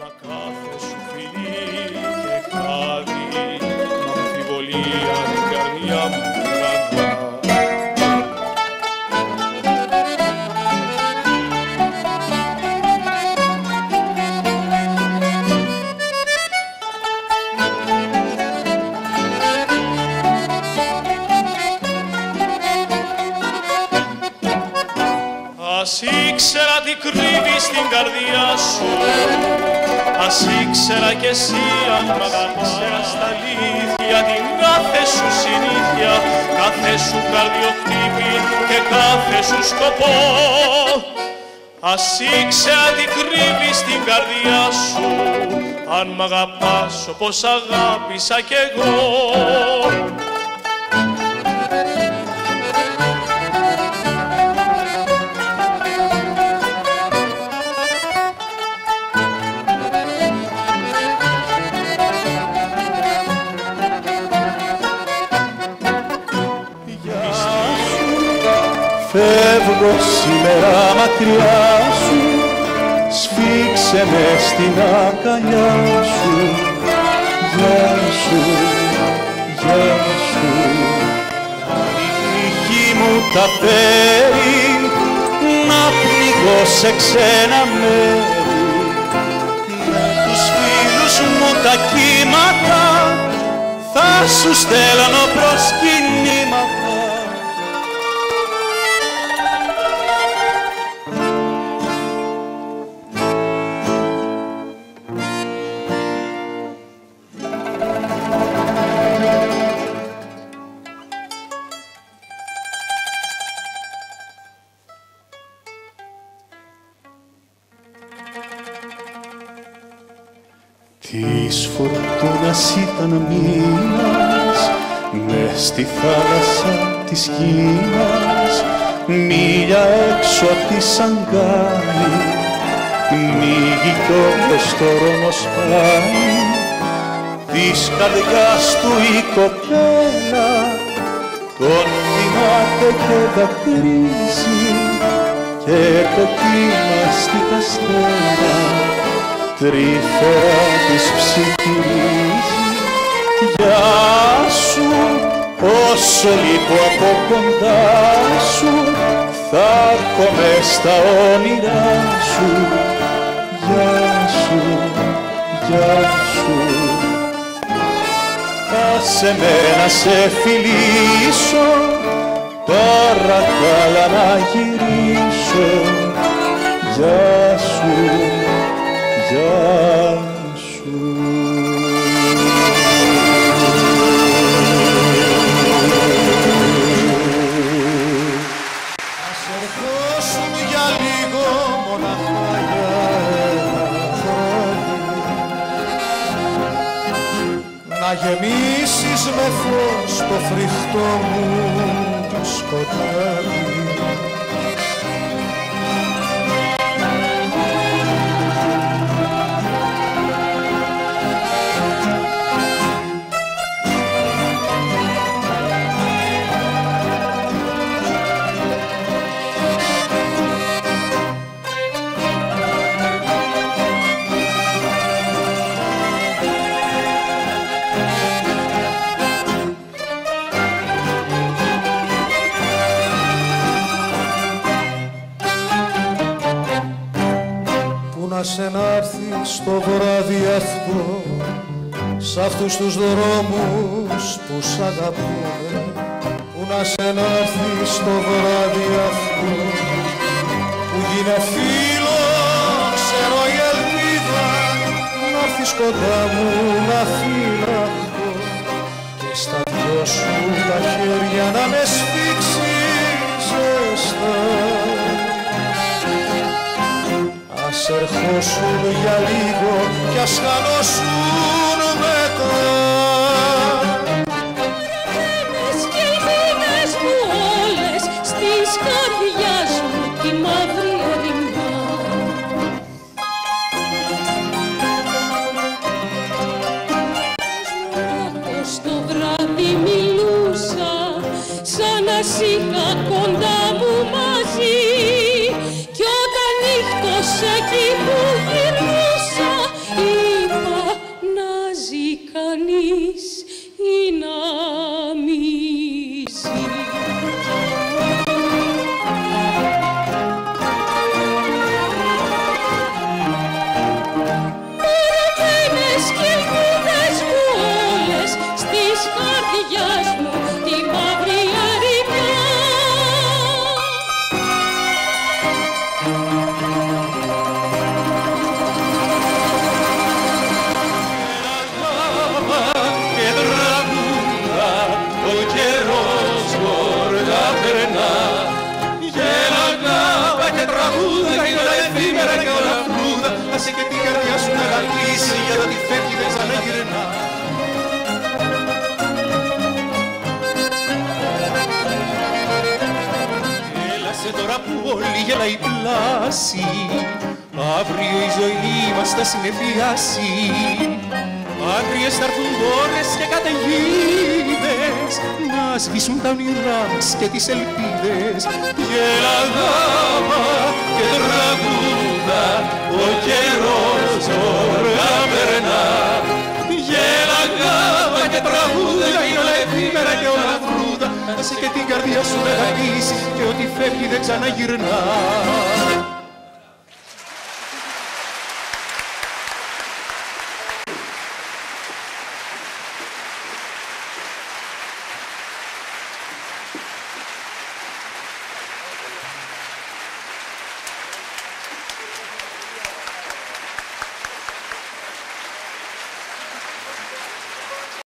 Μα κάθε σου φιλί και χάδι μ' αμφιβολία την καρδιά μου τραβά. Ας ήξερα τι κρύβει στην καρδιά σου, ας ήξερα κι εσύ αν μ' αγαπάς στα αλήθεια την κάθε σου συνήθεια, κάθε σου καρδιοχτύπη και κάθε σου σκοπό. Ας ήξερα τι κρύβει στην καρδιά σου, αν μ' αγαπάς όπως αγάπησα κι εγώ. Φεύγω σήμερα μακριά σου, σφίξε με στην αγκαλιά σου. Γεια σου, γεια σου. Η ψυχή μου τα φέρει να πνιγώ σε ξένα μέρη. Με τους φίλους μου τα κύματα θα σου στέλνω προσκυνήματα. Της φορτούνας ήταν μήνας μες στη θάλασσα της Κίνας, μίλια έξω απ' τη Σαγκάη, μίγει κι όλος το Ρώμος πάει. Της καρδιάς του η κοπέλα τον θυμάται και δακρύζει, και το κύμα στη καστέλα τρυφερά της ψιθυρίζει. Γεια σου, όσο λείπω από κοντά σου, θα έρχομαι στα όνειρά σου. Γεια σου, γεια σου. Άσε με να σε φιλήσω, παρακάλα να γυρίσω. Γεια σου, γεια σου. Ας ερχόσουν για λίγο μοναχά για ένα βράδυ, να γεμίσεις με φως το φρικτό μου σκοτάδι. Να σε να'ρθει στο βράδυ αυτό, σ' αυτούς τους δρόμους που σ' αγαπούνε. Που να σε να'ρθει στο βράδυ αυτό, που γίνε φίλο, ξέρω η ελπίδα, να'ρθεις κοντά μου να φυλαχτώ, και στα δυο σου τα χέρια να με σφίξεις ζεστά. Ας ερχόσουν για λίγο κι ας χανώσουν μετά. Μένες και οι μήνες μου όλες στις καρδιάς μου τη μαύρη ερημιά. Όπως το βράδυ μιλούσα, σαν να σ' είχα κοντά μου μαζί, κι όταν νύχτωσα εκεί που γυρνούσα, η φτάσει, αύριο η ζωή μας θα συνεφιάσει. Άγριες θα έρθουν ώρες και καταιγίδες να σβήσουν τα όνειρά μας και τις ελπίδες. Γέλα γάμα και τραγούδα, ο καιρός όργα περνά. Γέλα γάμα και τραγούδα, είναι όλα εφήμερα και όλα φρούδα. Άσε και την καρδιά σου να αγαπήσει και ό,τι φεύγει δεν ξαναγυρνά.